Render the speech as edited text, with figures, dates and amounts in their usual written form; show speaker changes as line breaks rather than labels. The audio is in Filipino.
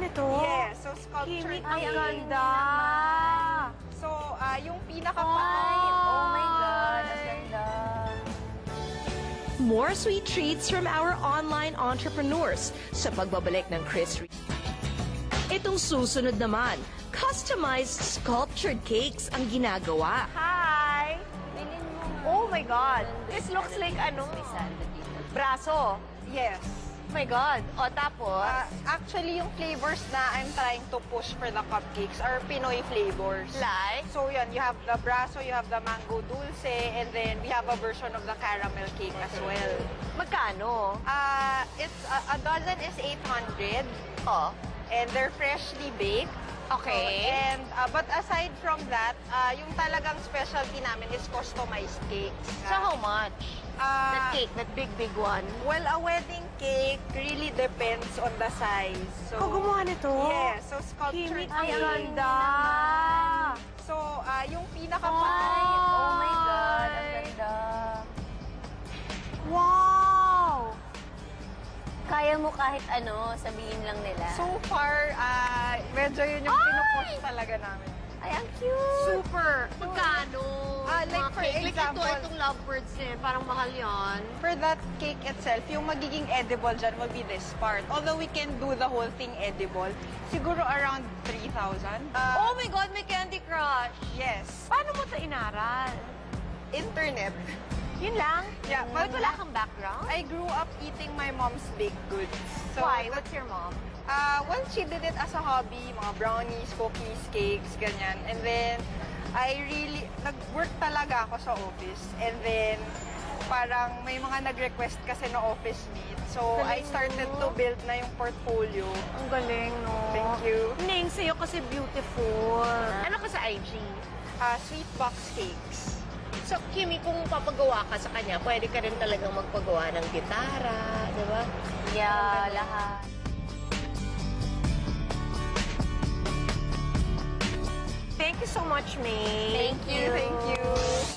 nito?
Yes, so sculptured
Ang
cake.
ganda!
So, yung
Ay,
pinaka-patay.
oh my God, ang ganda.
More sweet treats from our online entrepreneurs sa pagbabalik ng Chris Reed. Itong susunod naman, customized sculptured cakes ang ginagawa.
Hi! Oh my God! This looks like ano? Braso.
Yes.
Oh my God. O tapos?
Actually, yung flavors na I'm trying to push for the cupcakes are Pinoy flavors.
Like?
So yun, you have the braso, you have the mango dulce, and then we have a version of the caramel cake as well.
Magkano?
It's a dozen is 800,
Oh.
and they're freshly baked.
Okay.
And but aside from that, yung talagang specialty namin is customized cakes.
So how much? That cake, that big one.
Well, a wedding cake really depends on the size. So,
Ikaw gumawa nito?
Yes, so sculptured
Ang
cake.
ganda!
So, yung pinaka-patay.
Oh my God, ang ganda. Wow!
Kaya mo kahit ano, sabihin lang nila.
So far, medyo yun yung pinupush talaga namin.
Ay, ang cute!
Super! Magkano?
Like
Mga
for
cake?
example-
Like itong lovebirds din, parang mahal yan.
For that cake itself, yung magiging edible dyan will be this part. Although we can do the whole thing edible, siguro around 3,000.
Oh my God, may Candy Crush!
Yes.
Paano mo ito inaral?
Internet.
Yun lang?
Yeah,
Bakit wala kang background?
I grew up eating my mom's baked goods. So,
Why? What's your mom?
Well, she did it as a hobby, mga brownies, cookies, cakes, ganyan. And then, nag-work talaga ako sa office. And then, parang may mga nag-request kasi na office meet. So, I started to build na yung portfolio.
Ang galing, no?
Thank you.
Ning, sa'yo kasi beautiful. Ano ka sa IG?
Sweet box cakes.
So, Kimi, kung papagawa ka sa kanya, pwede ka rin talagang magpagawa ng gitara, di ba?
Yeah, lahat.
Thank you so much, May.
Thank you.
Thank you.